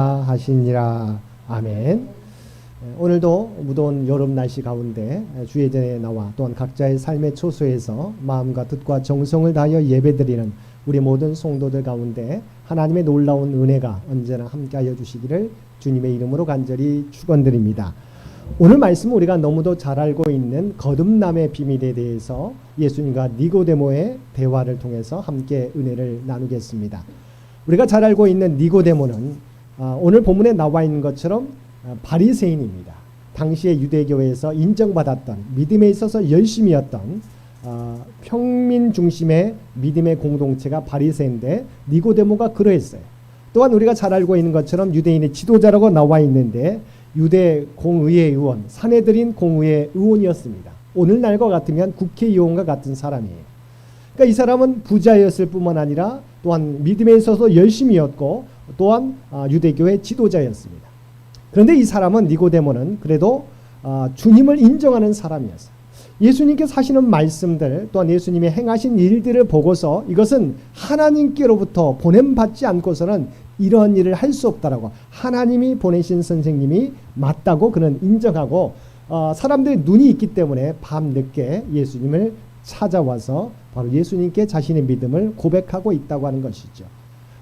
하시니라. 아멘. 오늘도 무더운 여름 날씨 가운데 주예전에 나와 또한 각자의 삶의 초소에서 마음과 뜻과 정성을 다하여 예배드리는 우리 모든 성도들 가운데 하나님의 놀라운 은혜가 언제나 함께하여 주시기를 주님의 이름으로 간절히 축원드립니다. 오늘 말씀은 우리가 너무도 잘 알고 있는 거듭남의 비밀에 대해서 예수님과 니고데모의 대화를 통해서 함께 은혜를 나누겠습니다. 우리가 잘 알고 있는 니고데모는 오늘 본문에 나와 있는 것처럼 바리새인입니다. 당시의 유대교회에서 인정받았던, 믿음에 있어서 열심이었던 평민 중심의 믿음의 공동체가 바리새인데 니고데모가 그러했어요. 또한 우리가 잘 알고 있는 것처럼 유대인의 지도자라고 나와 있는데 유대 공의회 의원, 사내들인 공의회 의원이었습니다. 오늘날과 같으면 국회의원과 같은 사람이에요. 그러니까 이 사람은 부자였을 뿐만 아니라 또한 믿음에 있어서 열심이었고 또한 유대교의 지도자였습니다. 그런데 이 사람은 니고데모는 그래도 주님을 인정하는 사람이었어요. 예수님께서 하시는 말씀들 또한 예수님이 행하신 일들을 보고서 이것은 하나님께로부터 보냄받지 않고서는 이런 일을 할 수 없다라고, 하나님이 보내신 선생님이 맞다고 그는 인정하고 사람들의 눈이 있기 때문에 밤늦게 예수님을 찾아와서 바로 예수님께 자신의 믿음을 고백하고 있다고 하는 것이죠.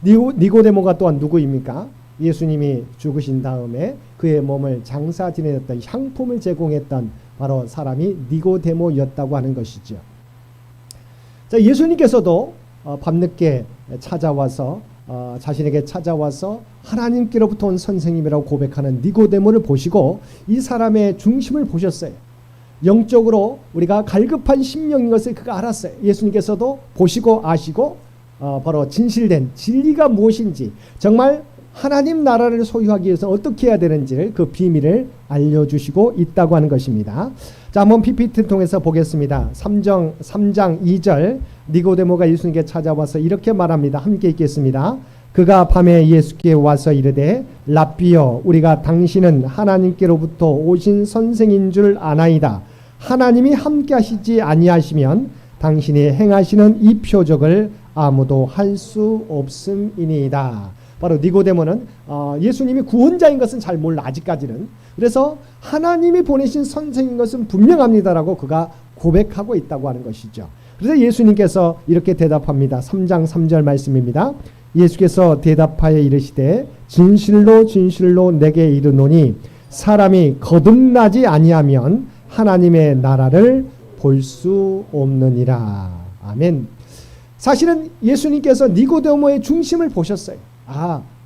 니고데모가 또한 누구입니까? 예수님이 죽으신 다음에 그의 몸을 장사 지내었던 향품을 제공했던 바로 사람이 니고데모였다고 하는 것이죠. 자, 예수님께서도 밤늦게 찾아와서 자신에게 찾아와서 하나님께로부터 온 선생님이라고 고백하는 니고데모를 보시고 이 사람의 중심을 보셨어요. 영적으로 우리가 갈급한 심령인 것을 그가 알았어요. 예수님께서도 보시고 아시고 바로 진실된 진리가 무엇인지, 정말 하나님 나라를 소유하기 위해서 어떻게 해야 되는지를 그 비밀을 알려주시고 있다고 하는 것입니다. 자, 한번 PPT를 통해서 보겠습니다. 3장 2절 니고데모가 예수님께 찾아와서 이렇게 말합니다. 함께 읽겠습니다. 그가 밤에 예수께 와서 이르되 랍비여, 우리가 당신은 하나님께로부터 오신 선생인 줄 아나이다. 하나님이 함께 하시지 아니하시면 당신이 행하시는 이 표적을 아무도 할 수 없음이니이다. 바로 니고데모는 예수님이 구원자인 것은 잘 몰라, 아직까지는. 그래서 하나님이 보내신 선생인 것은 분명합니다라고 그가 고백하고 있다고 하는 것이죠. 그래서 예수님께서 이렇게 대답합니다. 3장 3절 말씀입니다. 예수께서 대답하여 이르시되 진실로 진실로 내게 이르노니 사람이 거듭나지 아니하면 하나님의 나라를 볼 수 없느니라. 아멘. 사실은 예수님께서 니고데모의 중심을 보셨어요.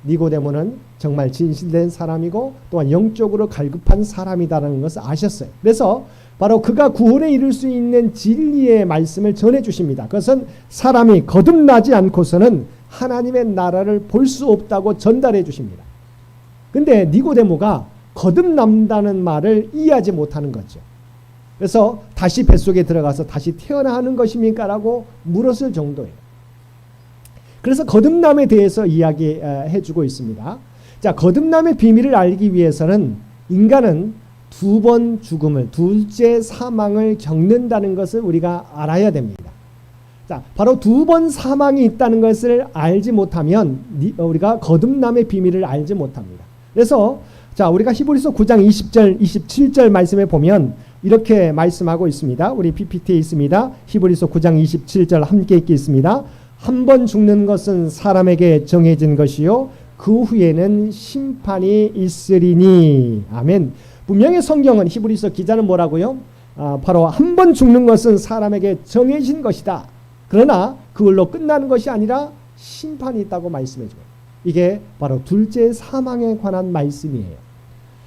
니고데모는 정말 진실된 사람이고 또한 영적으로 갈급한 사람이다라는 것을 아셨어요. 그래서 바로 그가 구원에 이를 수 있는 진리의 말씀을 전해주십니다. 그것은 사람이 거듭나지 않고서는 하나님의 나라를 볼 수 없다고 전달해 주십니다. 근데 니고데모가 거듭난다는 말을 이해하지 못하는 거죠. 그래서 다시 뱃속에 들어가서 다시 태어나 하는 것입니까? 라고 물었을 정도예요. 그래서 거듭남에 대해서 이야기해 주고 있습니다. 자, 거듭남의 비밀을 알기 위해서는 인간은 두 번 죽음을, 둘째 사망을 겪는다는 것을 우리가 알아야 됩니다. 자, 바로 두 번 사망이 있다는 것을 알지 못하면 우리가 거듭남의 비밀을 알지 못합니다. 그래서 자, 우리가 히브리서 9장 20절, 27절 말씀에 보면 이렇게 말씀하고 있습니다. 우리 PPT에 있습니다. 히브리서 9장 27절 함께 읽겠습니다. 한 번 죽는 것은 사람에게 정해진 것이요 그 후에는 심판이 있으리니. 아멘. 분명히 성경은, 히브리서 기자는 뭐라고요? 바로 한 번 죽는 것은 사람에게 정해진 것이다. 그러나 그걸로 끝나는 것이 아니라 심판이 있다고 말씀해 줘요. 이게 바로 둘째 사망에 관한 말씀이에요.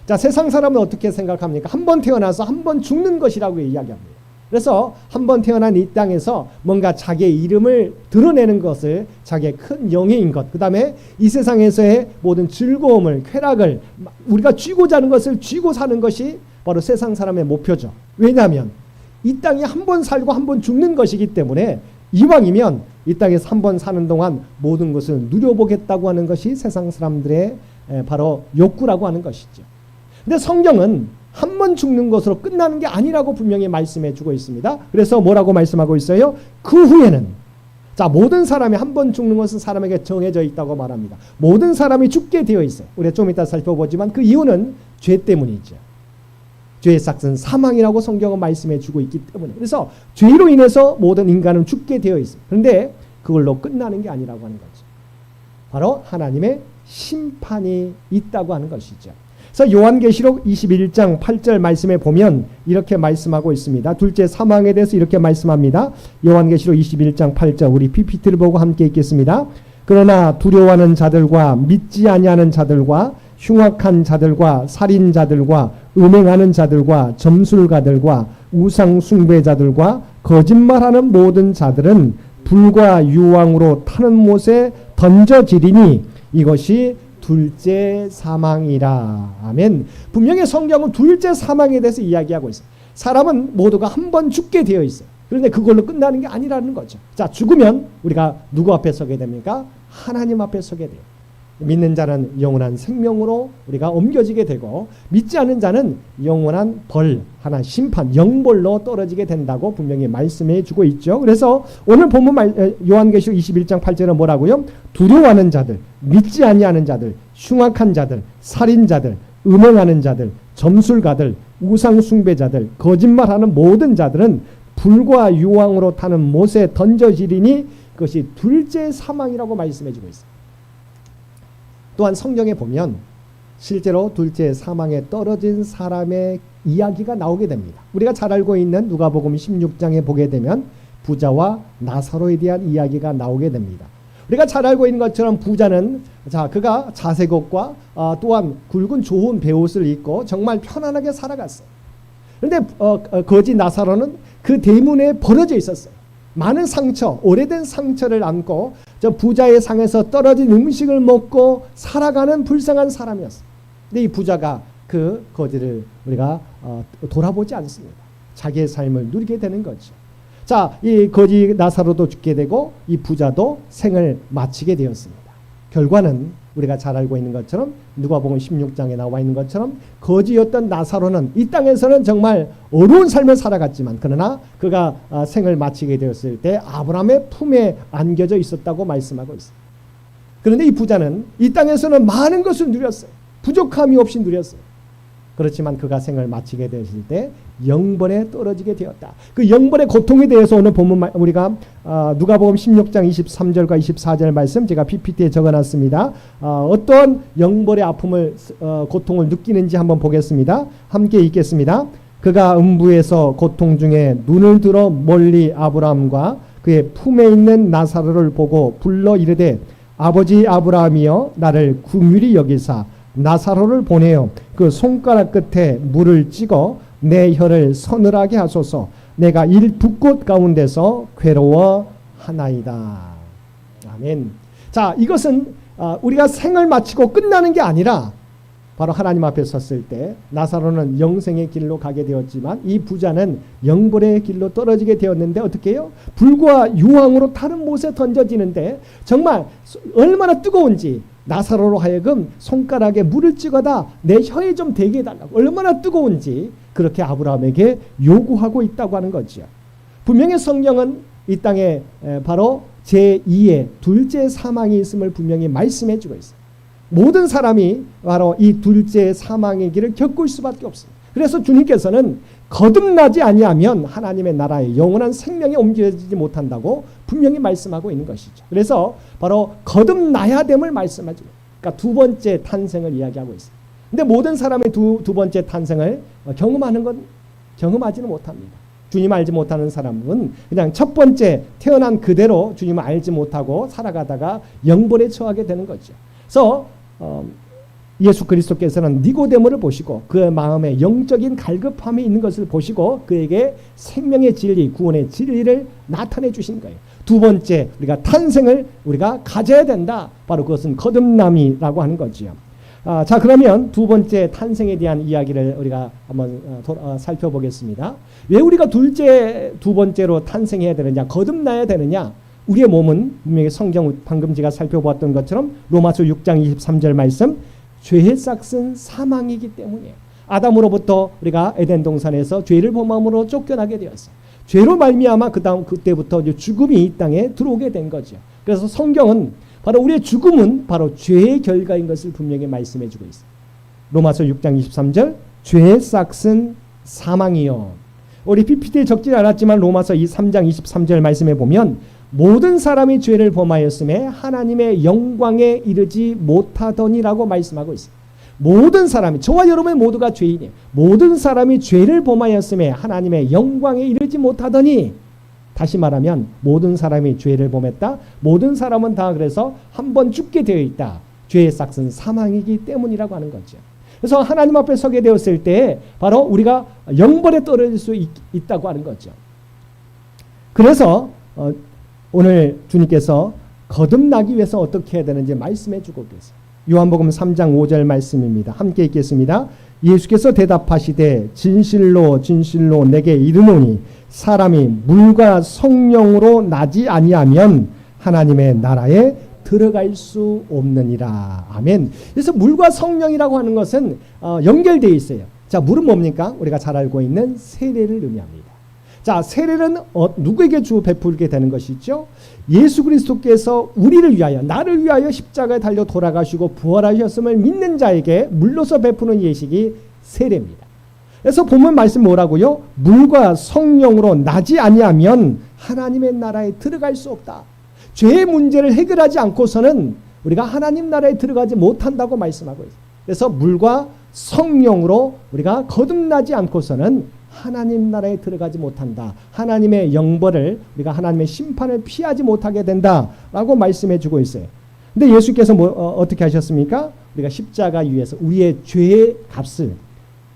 자, 세상 사람은 어떻게 생각합니까? 한 번 태어나서 한 번 죽는 것이라고 이야기합니다. 그래서 한 번 태어난 이 땅에서 뭔가 자기의 이름을 드러내는 것을, 자기의 큰 영예인 것, 그 다음에 이 세상에서의 모든 즐거움을, 쾌락을, 우리가 쥐고자 하는 것을 쥐고 사는 것이 바로 세상 사람의 목표죠. 왜냐하면 이 땅에 한 번 살고 한 번 죽는 것이기 때문에 이왕이면 이 땅에서 한 번 사는 동안 모든 것을 누려보겠다고 하는 것이 세상 사람들의 바로 욕구라고 하는 것이죠. 근데 성경은 한 번 죽는 것으로 끝나는 게 아니라고 분명히 말씀해 주고 있습니다. 그래서 뭐라고 말씀하고 있어요? 그 후에는, 자, 모든 사람이 한 번 죽는 것은 사람에게 정해져 있다고 말합니다. 모든 사람이 죽게 되어 있어요. 우리가 좀 이따 살펴보지만 그 이유는 죄 때문이죠. 죄의 삭은 사망이라고 성경은 말씀해 주고 있기 때문에. 그래서 죄로 인해서 모든 인간은 죽게 되어 있어요. 그런데 그걸로 끝나는 게 아니라고 하는 거죠. 바로 하나님의 심판이 있다고 하는 것이죠. 그래서 요한계시록 21장 8절 말씀에 보면 이렇게 말씀하고 있습니다. 둘째 사망에 대해서 이렇게 말씀합니다. 요한계시록 21장 8절 우리 PPT를 보고 함께 읽겠습니다. 그러나 두려워하는 자들과 믿지 아니하는 자들과 흉악한 자들과 살인자들과 음행하는 자들과 점술가들과 우상 숭배자들과 거짓말하는 모든 자들은 불과 유황으로 타는 못에 던져지리니 이것이 둘째 사망이라. 아멘. 분명히 성경은 둘째 사망에 대해서 이야기하고 있어요. 사람은 모두가 한 번 죽게 되어 있어요. 그런데 그걸로 끝나는 게 아니라는 거죠. 자, 죽으면 우리가 누구 앞에 서게 됩니까? 하나님 앞에 서게 돼요. 믿는 자는 영원한 생명으로 우리가 옮겨지게 되고 믿지 않는 자는 영원한 벌, 하나 심판, 영벌로 떨어지게 된다고 분명히 말씀해 주고 있죠. 그래서 오늘 본문 요한계시록 21장 8절은 뭐라고요? 두려워하는 자들, 믿지 아니하는 자들, 흉악한 자들, 살인자들, 음행하는 자들, 점술가들, 우상 숭배자들, 거짓말하는 모든 자들은 불과 유황으로 타는 못에 던져지리니 그것이 둘째 사망이라고 말씀해 주고 있어요. 또한 성경에 보면 실제로 둘째 사망에 떨어진 사람의 이야기가 나오게 됩니다. 우리가 잘 알고 있는 누가복음 16장에 보게 되면 부자와 나사로에 대한 이야기가 나오게 됩니다. 우리가 잘 알고 있는 것처럼 부자는 그가 자색 옷과 또한 굵은 좋은 베옷을 입고 정말 편안하게 살아갔어요. 그런데 거지 나사로는 그 대문에 벌어져 있었어요. 많은 상처, 오래된 상처를 안고 저 부자의 상에서 떨어진 음식을 먹고 살아가는 불쌍한 사람이었어요. 근데 이 부자가 그 거지를 우리가 돌아보지 않습니다. 자기의 삶을 누리게 되는 거죠. 자, 이 거지 나사로도 죽게 되고 이 부자도 생을 마치게 되었습니다. 결과는 우리가 잘 알고 있는 것처럼 누가복음 16장에 나와 있는 것처럼 거지였던 나사로는 이 땅에서는 정말 어려운 삶을 살아갔지만 그러나 그가 생을 마치게 되었을 때 아브라함의 품에 안겨져 있었다고 말씀하고 있어요. 그런데 이 부자는 이 땅에서는 많은 것을 누렸어요. 부족함이 없이 누렸어요. 그렇지만 그가 생을 마치게 되었을 때 영벌에 떨어지게 되었다. 그 영벌의 고통에 대해서 오늘 본문 우리가 누가복음 16장 23절과 24절 말씀 제가 PPT에 적어놨습니다. 어떤 영벌의 아픔을 고통을 느끼는지 한번 보겠습니다. 함께 읽겠습니다. 그가 음부에서 고통 중에 눈을 들어 멀리 아브라함과 그의 품에 있는 나사로를 보고 불러 이르되 아버지 아브라함이여 나를 긍휼히 여기사 나사로를 보내어 그 손가락 끝에 물을 찍어 내 혀를 서늘하게 하소서. 내가 불꽃 가운데서 괴로워하나이다. 아멘. 자, 이것은 우리가 생을 마치고 끝나는 게 아니라 바로 하나님 앞에 섰을 때 나사로는 영생의 길로 가게 되었지만 이 부자는 영벌의 길로 떨어지게 되었는데 어떻게 해요? 불과 유황으로 타는 못에 던져지는데 정말 얼마나 뜨거운지 나사로로 하여금 손가락에 물을 찍어다 내 혀에 좀 대게 해달라고 얼마나 뜨거운지 그렇게 아브라함에게 요구하고 있다고 하는 거죠. 분명히 성경은 이 땅에 바로 제2의 둘째 사망이 있음을 분명히 말씀해 주고 있어요. 모든 사람이 바로 이 둘째 사망의 길을 겪을 수밖에 없어요. 그래서 주님께서는 거듭나지 아니하면 하나님의 나라에 영원한 생명에 옮겨지지 못한다고 분명히 말씀하고 있는 것이죠. 그래서 바로 거듭나야 됨을 말씀하죠. 그러니까 두 번째 탄생을 이야기하고 있어요. 근데 모든 사람의 두 번째 탄생을 경험하는 건 경험하지는 못합니다. 주님 알지 못하는 사람은 그냥 첫 번째 태어난 그대로 주님을 알지 못하고 살아가다가 영벌에 처하게 되는 거죠. 그래서 예수 그리스도께서는 니고데모를 보시고 그의 마음에 영적인 갈급함이 있는 것을 보시고 그에게 생명의 진리, 구원의 진리를 나타내 주신 거예요. 두 번째 우리가 탄생을 우리가 가져야 된다. 바로 그것은 거듭남이라고 하는 거지요. 자, 그러면 두 번째 탄생에 대한 이야기를 우리가 한번 살펴보겠습니다. 왜 우리가 두 번째로 탄생해야 되느냐, 거듭나야 되느냐? 우리의 몸은 분명히 성경 방금 제가 살펴보았던 것처럼 로마서 6장 23절 말씀 죄의 싹은 사망이기 때문이에요. 아담으로부터 우리가 에덴 동산에서 죄를 범함으로 쫓겨나게 되었어요. 죄로 말미암아 그때부터 이제 죽음이 이 땅에 들어오게 된 거죠. 그래서 성경은 바로 우리의 죽음은 바로 죄의 결과인 것을 분명히 말씀해 주고 있어요. 로마서 6장 23절 죄의 싹은 사망이요. 우리 PPT에 적지 않았지만 로마서 3장 23절 말씀해 보면 모든 사람이 죄를 범하였음에 하나님의 영광에 이르지 못하더니라고 말씀하고 있어요. 모든 사람이, 저와 여러분 모두가 죄인이에요. 모든 사람이 죄를 범하였음에 하나님의 영광에 이르지 못하더니, 다시 말하면 모든 사람이 죄를 범했다. 모든 사람은 다 그래서 한 번 죽게 되어 있다. 죄의 싹은 사망이기 때문이라고 하는 거죠. 그래서 하나님 앞에 서게 되었을 때 바로 우리가 영벌에 떨어질 수 있다고 하는 거죠. 그래서 오늘 주님께서 거듭나기 위해서 어떻게 해야 되는지 말씀해 주고 계세요. 요한복음 3장 5절 말씀입니다. 함께 읽겠습니다. 예수께서 대답하시되 진실로 진실로 내게 이르노니 사람이 물과 성령으로 나지 아니하면 하나님의 나라에 들어갈 수 없느니라. 아멘. 그래서 물과 성령이라고 하는 것은 연결되어 있어요. 자, 물은 뭡니까? 우리가 잘 알고 있는 세례를 의미합니다. 자, 세례는 누구에게 주 베풀게 되는 것이죠? 예수 그리스도께서 우리를 위하여, 나를 위하여 십자가에 달려 돌아가시고 부활하셨음을 믿는 자에게 물로서 베푸는 예식이 세례입니다. 그래서 본문 말씀 뭐라고요? 물과 성령으로 나지 아니하면 하나님의 나라에 들어갈 수 없다. 죄의 문제를 해결하지 않고서는 우리가 하나님 나라에 들어가지 못한다고 말씀하고 있어요. 그래서 물과 성령으로 우리가 거듭나지 않고서는 하나님 나라에 들어가지 못한다. 하나님의 영벌을, 우리가 하나님의 심판을 피하지 못하게 된다라고 말씀해 주고 있어요. 근데 예수께서 어떻게 하셨습니까? 우리가 십자가 위에서 우리의 죄의 값을,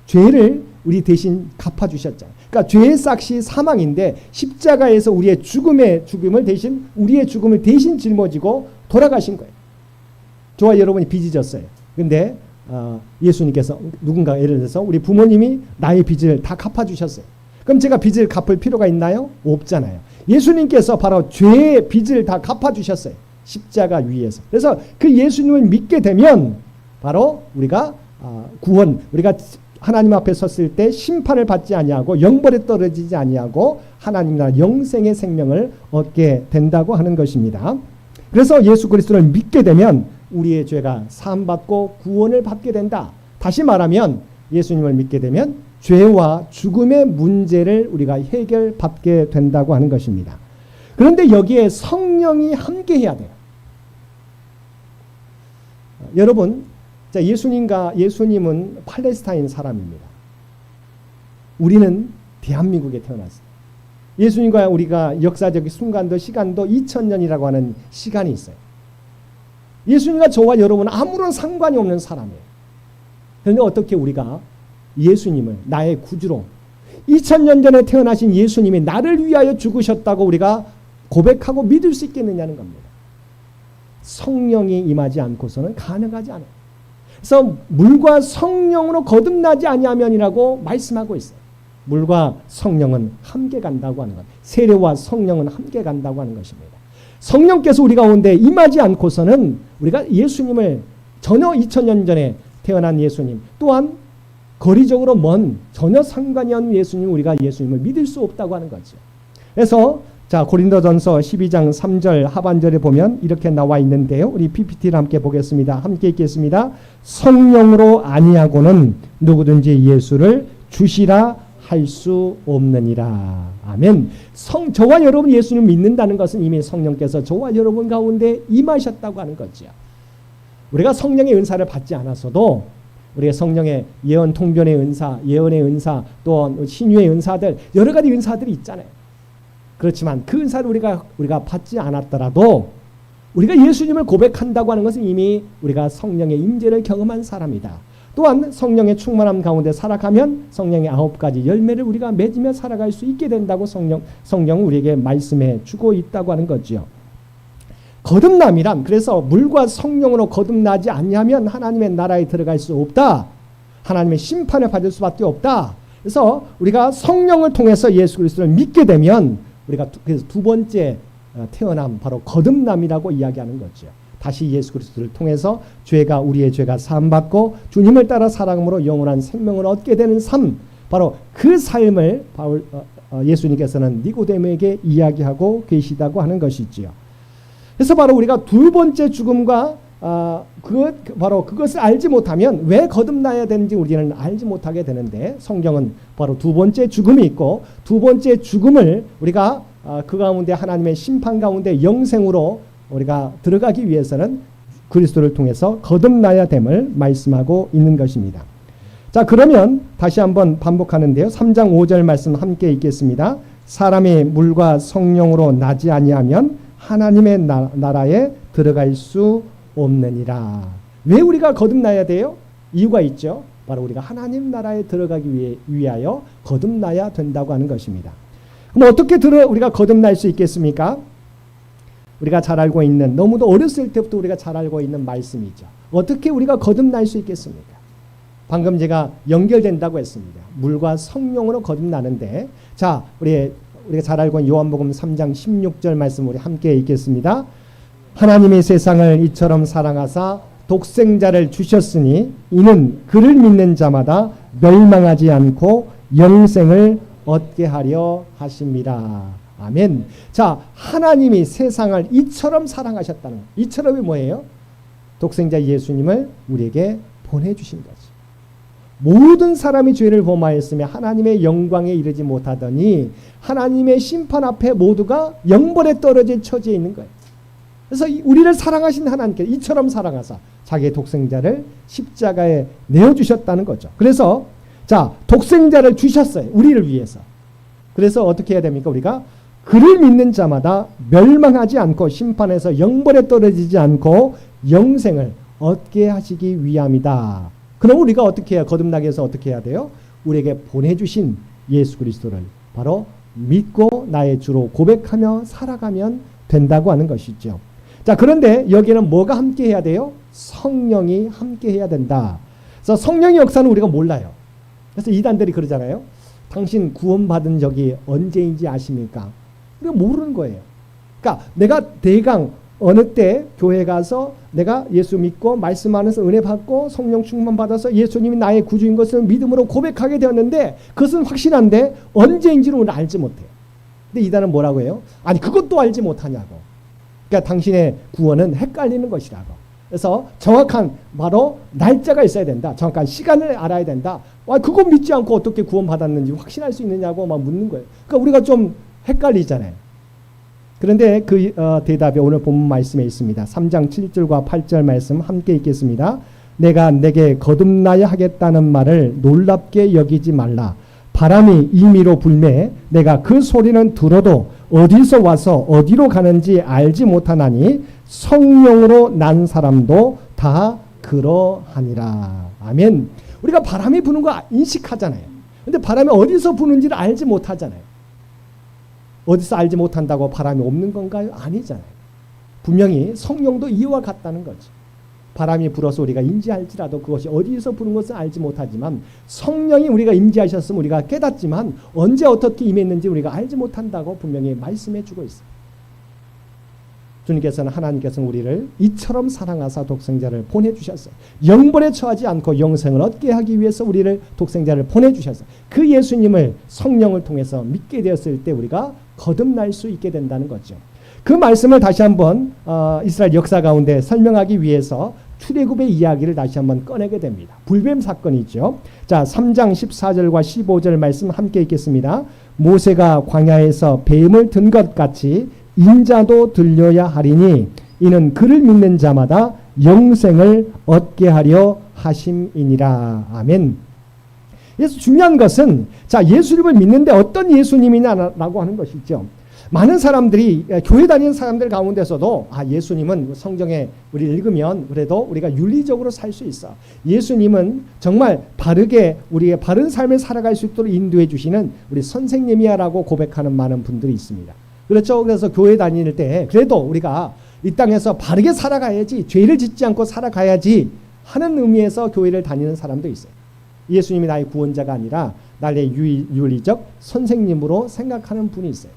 죄를 우리 대신 갚아주셨잖아요. 그러니까 죄의 싹이 사망인데 십자가에서 우리의 죽음을 대신, 우리의 죽음을 대신 짊어지고 돌아가신 거예요. 저와 여러분이 빚이 졌어요. 근데 예수님께서, 누군가 예를 들어서 우리 부모님이 나의 빚을 다 갚아주셨어요. 그럼 제가 빚을 갚을 필요가 있나요? 없잖아요. 예수님께서 바로 죄의 빚을 다 갚아주셨어요. 십자가 위에서. 그래서 그 예수님을 믿게 되면 바로 우리가 구원, 우리가 하나님 앞에 섰을 때 심판을 받지 아니하고 영벌에 떨어지지 아니하고 하나님 나라 영생의 생명을 얻게 된다고 하는 것입니다. 그래서 예수 그리스도를 믿게 되면 우리의 죄가 사함받고 구원을 받게 된다. 다시 말하면 예수님을 믿게 되면 죄와 죽음의 문제를 우리가 해결받게 된다고 하는 것입니다. 그런데 여기에 성령이 함께해야 돼요. 여러분, 예수님은 팔레스타인 사람입니다. 우리는 대한민국에 태어났어요. 예수님과 우리가 역사적 순간도 시간도 2000년이라고 하는 시간이 있어요. 예수님과 저와 여러분은 아무런 상관이 없는 사람이에요. 그런데 어떻게 우리가 예수님을 나의 구주로, 2000년 전에 태어나신 예수님이 나를 위하여 죽으셨다고 우리가 고백하고 믿을 수 있겠느냐는 겁니다. 성령이 임하지 않고서는 가능하지 않아요. 그래서 물과 성령으로 거듭나지 아니하면이라고 말씀하고 있어요. 물과 성령은 함께 간다고 하는 것. 세례와 성령은 함께 간다고 하는 것입니다. 성령께서 우리 가운데 임하지 않고서는 우리가 예수님을, 전혀 2000년 전에 태어난 예수님, 또한 거리적으로 먼 전혀 상관이 없는 예수님, 우리가 예수님을 믿을 수 없다고 하는 거죠. 그래서 자, 고린도전서 12장 3절 하반절에 보면 이렇게 나와 있는데요. 우리 PPT를 함께 보겠습니다. 함께 읽겠습니다. 성령으로 아니하고는 누구든지 예수를 주시라 할 수 없느니라. 아멘. 저와 여러분 예수님을 믿는다는 것은 이미 성령께서 저와 여러분 가운데 임하셨다고 하는 거죠. 우리가 성령의 은사를 받지 않았어도 우리가 성령의 예언 통변의 은사, 예언의 은사, 또 신유의 은사들, 여러 가지 은사들이 있잖아요. 그렇지만 그 은사를 우리가 받지 않았더라도 우리가 예수님을 고백한다고 하는 것은 이미 우리가 성령의 임재를 경험한 사람이다. 또한 성령의 충만함 가운데 살아가면 성령의 9가지 열매를 우리가 맺으며 살아갈 수 있게 된다고 성령은 우리에게 말씀해 주고 있다고 하는 거죠. 거듭남이란, 그래서 물과 성령으로 거듭나지 않냐면 하나님의 나라에 들어갈 수 없다. 하나님의 심판을 받을 수밖에 없다. 그래서 우리가 성령을 통해서 예수 그리스도를 믿게 되면 우리가 그래서 두 번째 태어남, 바로 거듭남이라고 이야기하는 거죠. 다시 예수 그리스도를 통해서 우리의 죄가 사함받고 주님을 따라 살아감으로 영원한 생명을 얻게 되는 삶, 바로 그 삶을 예수님께서는 니고데모에게 이야기하고 계시다고 하는 것이지요. 그래서 바로 우리가 두 번째 죽음과 바로 그것을 알지 못하면 왜 거듭나야 되는지 우리는 알지 못하게 되는데, 성경은 바로 두 번째 죽음이 있고, 두 번째 죽음을 우리가 그 가운데 하나님의 심판 가운데 영생으로 우리가 들어가기 위해서는 그리스도를 통해서 거듭나야 됨을 말씀하고 있는 것입니다. 자, 그러면 다시 한번 반복하는데요. 3장 5절 말씀 함께 읽겠습니다. 사람이 물과 성령으로 나지 아니하면 하나님의 나라에 들어갈 수 없느니라. 왜 우리가 거듭나야 돼요? 이유가 있죠. 바로 우리가 하나님 나라에 들어가기 위하여 거듭나야 된다고 하는 것입니다. 그럼 어떻게 우리가 거듭날 수 있겠습니까? 우리가 잘 알고 있는, 너무도 어렸을 때부터 우리가 잘 알고 있는 말씀이죠. 어떻게 우리가 거듭날 수 있겠습니까? 방금 제가 연결된다고 했습니다. 물과 성령으로 거듭나는데, 자, 우리가 잘 알고 있는 요한복음 3장 16절 말씀 우리 함께 읽겠습니다. 하나님이 세상을 이처럼 사랑하사 독생자를 주셨으니 이는 그를 믿는 자마다 멸망하지 않고 영생을 얻게 하려 하심이라. 아멘. 자, 하나님이 세상을 이처럼 사랑하셨다는 것. 이처럼이 뭐예요? 독생자 예수님을 우리에게 보내주신 거지. 모든 사람이 죄를 범하였으며 하나님의 영광에 이르지 못하더니 하나님의 심판 앞에 모두가 영벌에 떨어질 처지에 있는 거예요. 그래서 우리를 사랑하신 하나님께서 이처럼 사랑하사 자기의 독생자를 십자가에 내어주셨다는 거죠. 그래서 자, 독생자를 주셨어요. 우리를 위해서. 그래서 어떻게 해야 됩니까? 우리가 그를 믿는 자마다 멸망하지 않고 심판에서 영벌에 떨어지지 않고 영생을 얻게 하시기 위함이다. 그럼 우리가 어떻게 해야, 거듭나기 위해서 어떻게 해야 돼요? 우리에게 보내주신 예수 그리스도를 바로 믿고 나의 주로 고백하며 살아가면 된다고 하는 것이죠. 자, 그런데 여기는 뭐가 함께 해야 돼요? 성령이 함께 해야 된다. 그래서 성령의 역사는 우리가 몰라요. 그래서 이단들이 그러잖아요. 당신 구원받은 적이 언제인지 아십니까? 우리가 모르는 거예요. 그러니까 내가 대강 어느 때 교회 가서 내가 예수 믿고 말씀하면서 은혜 받고 성령 충만 받아서 예수님이 나의 구주인 것을 믿음으로 고백하게 되었는데 그것은 확실한데 언제인지는 우리는 알지 못해요. 근데 이단은 뭐라고 해요? 아니, 그것도 알지 못하냐고. 그러니까 당신의 구원은 헷갈리는 것이라고. 그래서 정확한 바로 날짜가 있어야 된다. 정확한 시간을 알아야 된다. 그거 믿지 않고 어떻게 구원받았는지 확신할 수 있느냐고 막 묻는 거예요. 그러니까 우리가 좀 헷갈리잖아요. 그런데 그 대답이 오늘 본문 말씀에 있습니다. 3장 7절과 8절 말씀 함께 읽겠습니다. 내가 내게 거듭나야 하겠다는 말을 놀랍게 여기지 말라. 바람이 임의로 불매 내가 그 소리는 들어도 어디서 와서 어디로 가는지 알지 못하나니 성령으로 난 사람도 다 그러하니라. 아멘. 우리가 바람이 부는 거 인식하잖아요. 근데 바람이 어디서 부는지를 알지 못하잖아요. 어디서 알지 못한다고 바람이 없는 건가요? 아니잖아요. 분명히 성령도 이와 같다는 거지. 바람이 불어서 우리가 임재할지라도 그것이 어디서 부는 것은 알지 못하지만 성령이 우리가 임재하셨으면 우리가 깨닫지만 언제 어떻게 임했는지 우리가 알지 못한다고 분명히 말씀해 주고 있어요. 주님께서는 하나님께서는 우리를 이처럼 사랑하사 독생자를 보내주셨어요. 영벌에 처하지 않고 영생을 얻게 하기 위해서 우리를 독생자를 보내주셨어요. 그 예수님을 성령을 통해서 믿게 되었을 때 우리가 거듭날 수 있게 된다는 거죠. 그 말씀을 다시 한번 이스라엘 역사 가운데 설명하기 위해서 출애굽의 이야기를 다시 한번 꺼내게 됩니다. 불뱀 사건이죠. 자, 3장 14절과 15절 말씀 함께 읽겠습니다. 모세가 광야에서 뱀을 든 것 같이 인자도 들려야 하리니 이는 그를 믿는 자마다 영생을 얻게 하려 하심이니라. 아멘. 그래서 중요한 것은 자, 예수님을 믿는데 어떤 예수님이냐라고 하는 것이죠. 많은 사람들이 교회 다니는 사람들 가운데서도 예수님은 성경에 우리 읽으면 그래도 우리가 윤리적으로 살 수 있어. 예수님은 정말 바르게 우리의 바른 삶을 살아갈 수 있도록 인도해 주시는 우리 선생님이야라고 고백하는 많은 분들이 있습니다. 그렇죠. 그래서 교회 다닐 때 그래도 우리가 이 땅에서 바르게 살아가야지, 죄를 짓지 않고 살아가야지 하는 의미에서 교회를 다니는 사람도 있어요. 예수님이 나의 구원자가 아니라 나의 윤리적 선생님으로 생각하는 분이 있어요.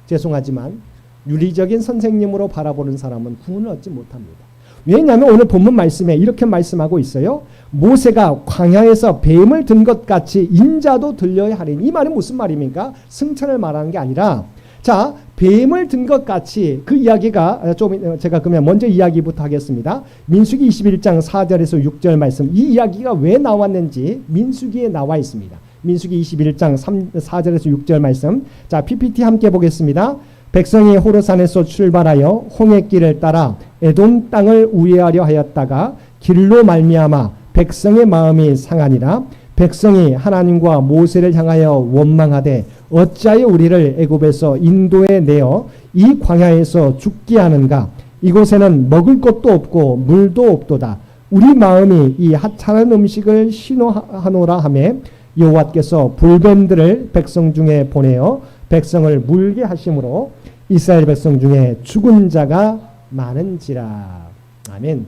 죄송하지만 윤리적인 선생님으로 바라보는 사람은 구원을 얻지 못합니다. 왜냐하면 오늘 본문 말씀에 이렇게 말씀하고 있어요. 모세가 광야에서 뱀을 든 것 같이 인자도 들려야 하리니. 이 말은 무슨 말입니까? 승천을 말하는 게 아니라, 자, 뱀을 든 것 같이, 그 이야기가 좀 제가 그러면 먼저 이야기부터 하겠습니다. 민수기 21장 4절에서 6절 말씀, 이 이야기가 왜 나왔는지 민수기에 나와 있습니다. 민수기 21장 4절에서 6절 말씀, 자, PPT 함께 보겠습니다. 백성이 호르산에서 출발하여 홍해길을 따라 에돔 땅을 우회하려 하였다가 길로 말미암아 백성의 마음이 상하니라. 백성이 하나님과 모세를 향하여 원망하되 어찌하여 우리를 애굽에서 인도에 내어 이 광야에서 죽게 하는가. 이곳에는 먹을 것도 없고 물도 없도다. 우리 마음이 이 하찮은 음식을 신호하노라 하며 여호와께서 불뱀들을 백성 중에 보내어 백성을 물게 하심으로 이스라엘 백성 중에 죽은 자가 많은지라. 아멘.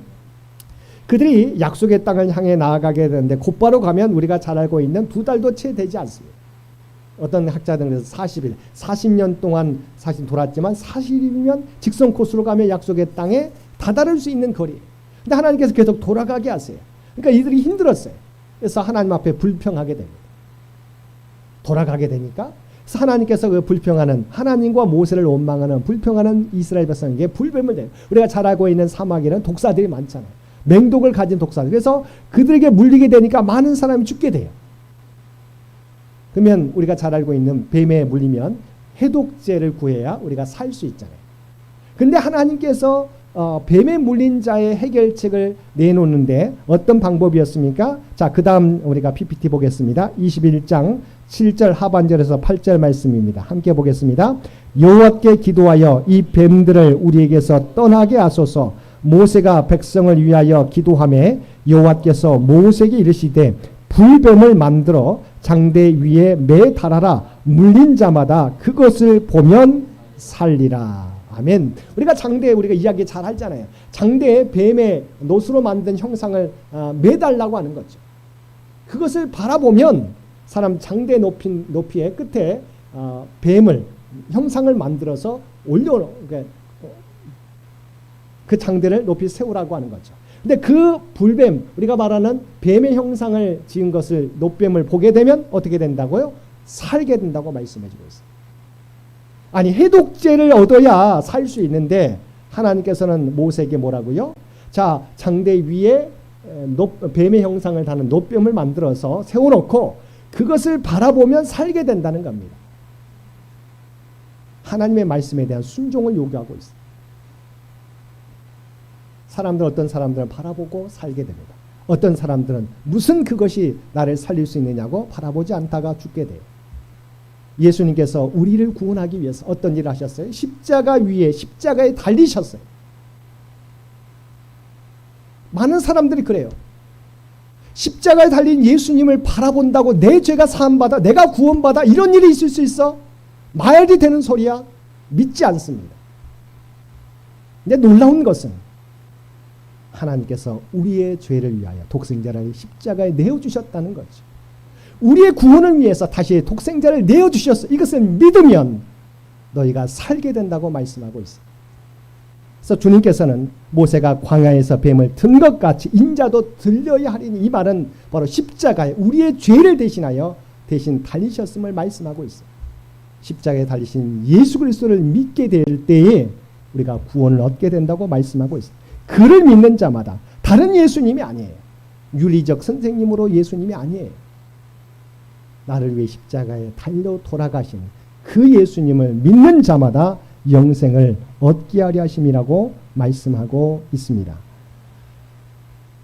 그들이 약속의 땅을 향해 나아가게 되는데 곧바로 가면 우리가 잘 알고 있는 2달도 채 되지 않습니다. 어떤 학자들은 40일, 40년 동안 사실 돌았지만 40일이면 직선 코스로 가면 약속의 땅에 다다를 수 있는 거리. 근데 하나님께서 계속 돌아가게 하세요. 그러니까 이들이 힘들었어요. 그래서 하나님 앞에 불평하게 됩니다. 돌아가게 되니까 하나님께서 그 불평하는, 하나님과 모세를 원망하는 불평하는 이스라엘 백성에게 불뱀을 내요. 우리가 잘 알고 있는 사막에는 독사들이 많잖아요. 맹독을 가진 독사들. 그래서 그들에게 물리게 되니까 많은 사람이 죽게 돼요. 그러면 우리가 잘 알고 있는 뱀에 물리면 해독제를 구해야 우리가 살 수 있잖아요. 근데 하나님께서 뱀에 물린 자의 해결책을 내놓는데 어떤 방법이었습니까? 자, 그 다음 우리가 PPT 보겠습니다. 21장 7절 하반절에서 8절 말씀입니다. 함께 보겠습니다. 여호와께 기도하여 이 뱀들을 우리에게서 떠나게 하소서. 모세가 백성을 위하여 기도하며 여호와께서 모세에게 이르시되 불뱀을 만들어 장대 위에 매달아라. 물린 자마다 그것을 보면 살리라. 아멘. 우리가 장대에 우리가 이야기 잘 하잖아요. 장대에 뱀의 노수로 만든 형상을 매달라고 하는 거죠. 그것을 바라보면 사람 장대 높이의 끝에 뱀을 형상을 만들어서 올려 그 장대를 높이 세우라고 하는 거죠. 근데 그 불뱀, 우리가 말하는 뱀의 형상을 지은 것을 노뱀을 보게 되면 어떻게 된다고요? 살게 된다고 말씀해 주고 있어요. 아니, 해독제를 얻어야 살 수 있는데 하나님께서는 모세에게 뭐라고요? 자, 장대 위에 뱀의 형상을 다는 노뱀을 만들어서 세워놓고 그것을 바라보면 살게 된다는 겁니다. 하나님의 말씀에 대한 순종을 요구하고 있어요. 어떤 사람들은 바라보고 살게 됩니다. 어떤 사람들은 무슨 그것이 나를 살릴 수 있느냐고 바라보지 않다가 죽게 돼요. 예수님께서 우리를 구원하기 위해서 어떤 일을 하셨어요? 십자가에 달리셨어요. 많은 사람들이 그래요. 십자가에 달린 예수님을 바라본다고 내 죄가 사함받아 내가 구원받아 이런 일이 있을 수 있어? 말이 되는 소리야? 믿지 않습니다. 근데 놀라운 것은 하나님께서 우리의 죄를 위하여 독생자를 십자가에 내어주셨다는 거죠. 우리의 구원을 위해서 다시 독생자를 내어주셨어. 이것을 믿으면 너희가 살게 된다고 말씀하고 있어요. 그래서 주님께서는 모세가 광야에서 뱀을 든 것 같이 인자도 들려야 하리니, 이 말은 바로 십자가에 우리의 죄를 대신하여 대신 달리셨음을 말씀하고 있어요. 십자가에 달리신 예수 그리스도를 믿게 될 때에 우리가 구원을 얻게 된다고 말씀하고 있어요. 그를 믿는 자마다, 다른 예수님이 아니에요. 윤리적 선생님으로 예수님이 아니에요. 나를 위해 십자가에 달려 돌아가신 그 예수님을 믿는 자마다 영생을 얻게 하려 하심이라고 말씀하고 있습니다.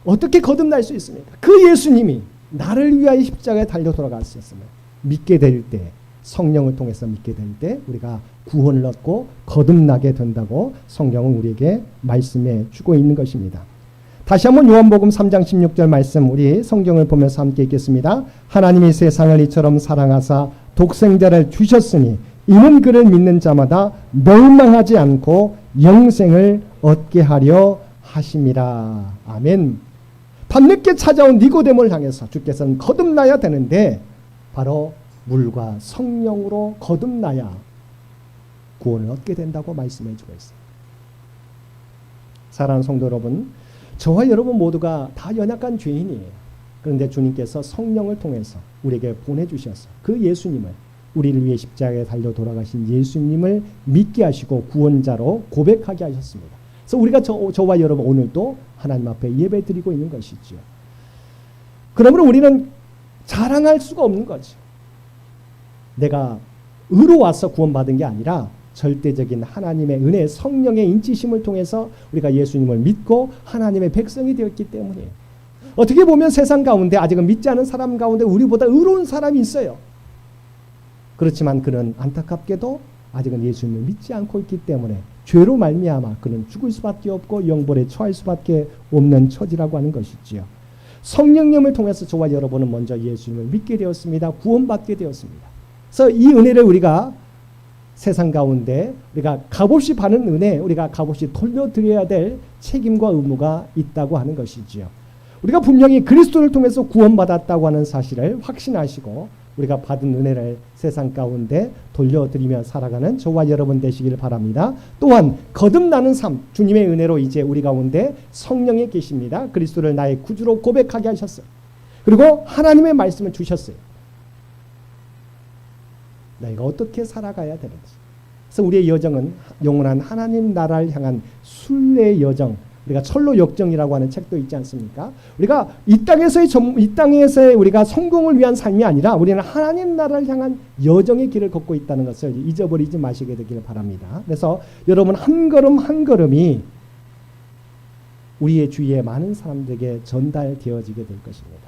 어떻게 거듭날 수 있습니까? 그 예수님이 나를 위하여 십자가에 달려 돌아가셨음을 믿게 될 때, 성령을 통해서 믿게 될 때 우리가 구원을 얻고 거듭나게 된다고 성경은 우리에게 말씀해 주고 있는 것입니다. 다시 한번 요한복음 3장 16절 말씀 우리 성경을 보면서 함께 읽겠습니다. 하나님이 세상을 이처럼 사랑하사 독생자를 주셨으니 이는 그를 믿는 자마다 멸망하지 않고 영생을 얻게 하려 하심이라. 아멘. 밤늦게 찾아온 니고데모를 향해서 주께서는 거듭나야 되는데 바로 물과 성령으로 거듭나야 구원을 얻게 된다고 말씀해 주고 있습니다. 사랑하는 성도 여러분, 저와 여러분 모두가 다 연약한 죄인이에요. 그런데 주님께서 성령을 통해서 우리에게 보내주셔서 그 예수님을, 우리를 위해 십자가에 달려 돌아가신 예수님을 믿게 하시고 구원자로 고백하게 하셨습니다. 그래서 우리가 저와 여러분 오늘도 하나님 앞에 예배 드리고 있는 것이죠. 그러므로 우리는 자랑할 수가 없는 거죠. 내가 의로 와서 구원받은 게 아니라 절대적인 하나님의 은혜, 성령의 인치심을 통해서 우리가 예수님을 믿고 하나님의 백성이 되었기 때문이에요. 어떻게 보면 세상 가운데 아직은 믿지 않은 사람 가운데 우리보다 의로운 사람이 있어요. 그렇지만 그는 안타깝게도 아직은 예수님을 믿지 않고 있기 때문에 죄로 말미암아 그는 죽을 수밖에 없고 영벌에 처할 수밖에 없는 처지라고 하는 것이지요. 성령님을 통해서 저와 여러분은 먼저 예수님을 믿게 되었습니다. 구원받게 되었습니다. 그래서 이 은혜를 우리가 세상 가운데 우리가 값없이 받는 은혜, 우리가 값없이 돌려드려야 될 책임과 의무가 있다고 하는 것이지요. 우리가 분명히 그리스도를 통해서 구원받았다고 하는 사실을 확신하시고 우리가 받은 은혜를 세상 가운데 돌려드리며 살아가는 저와 여러분 되시기를 바랍니다. 또한 거듭나는 삶, 주님의 은혜로 이제 우리 가운데 성령이 계십니다. 그리스도를 나의 구주로 고백하게 하셨어요. 그리고 하나님의 말씀을 주셨어요. 내가 어떻게 살아가야 되는지. 그래서 우리의 여정은 영원한 하나님 나라를 향한 순례의 여정, 우리가 철로 역정이라고 하는 책도 있지 않습니까? 우리가 이 땅에서의 우리가 성공을 위한 삶이 아니라 우리는 하나님 나라를 향한 여정의 길을 걷고 있다는 것을 잊어버리지 마시게 되기를 바랍니다. 그래서 여러분 한 걸음 한 걸음이 우리의 주위에 많은 사람들에게 전달되어지게 될 것입니다.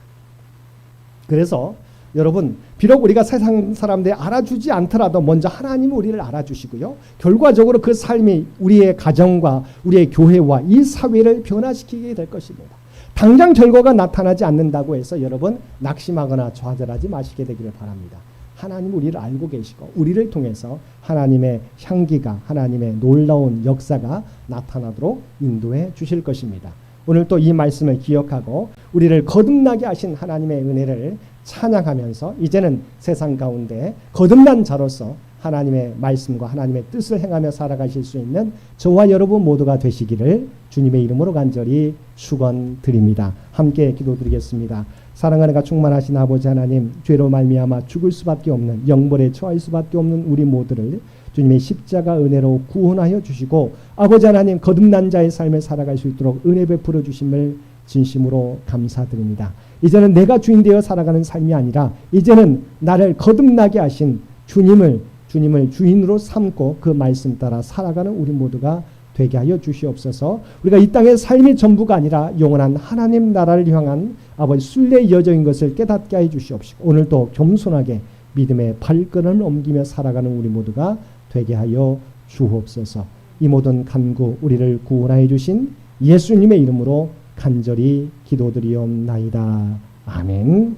그래서 여러분, 비록 우리가 세상 사람들이 알아주지 않더라도 먼저 하나님은 우리를 알아주시고요. 결과적으로 그 삶이 우리의 가정과 우리의 교회와 이 사회를 변화시키게 될 것입니다. 당장 결과가 나타나지 않는다고 해서 여러분 낙심하거나 좌절하지 마시게 되기를 바랍니다. 하나님 우리를 알고 계시고 우리를 통해서 하나님의 향기가, 하나님의 놀라운 역사가 나타나도록 인도해 주실 것입니다. 오늘 또 이 말씀을 기억하고 우리를 거듭나게 하신 하나님의 은혜를 찬양하면서 이제는 세상 가운데 거듭난 자로서 하나님의 말씀과 하나님의 뜻을 행하며 살아가실 수 있는 저와 여러분 모두가 되시기를 주님의 이름으로 간절히 축원드립니다. 함께 기도드리겠습니다. 사랑하는 충만하신 아버지 하나님, 죄로 말미암아 죽을 수밖에 없는, 영벌에 처할 수밖에 없는 우리 모두를 주님의 십자가 은혜로 구원하여 주시고 아버지 하나님 거듭난 자의 삶을 살아갈 수 있도록 은혜 베풀어 주심을 진심으로 감사드립니다. 이제는 내가 주인 되어 살아가는 삶이 아니라 이제는 나를 거듭나게 하신 주님을 주인으로 삼고 그 말씀 따라 살아가는 우리 모두가 되게 하여 주시옵소서. 우리가 이 땅의 삶이 전부가 아니라 영원한 하나님 나라를 향한 아버지 순례의 여정인 것을 깨닫게 하여 주시옵시고 오늘도 겸손하게 믿음의 발걸음을 옮기며 살아가는 우리 모두가 되게 하여 주옵소서. 이 모든 간구 우리를 구원하여 주신 예수님의 이름으로 간절히 기도드리옵나이다. 아멘.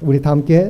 우리 다 함께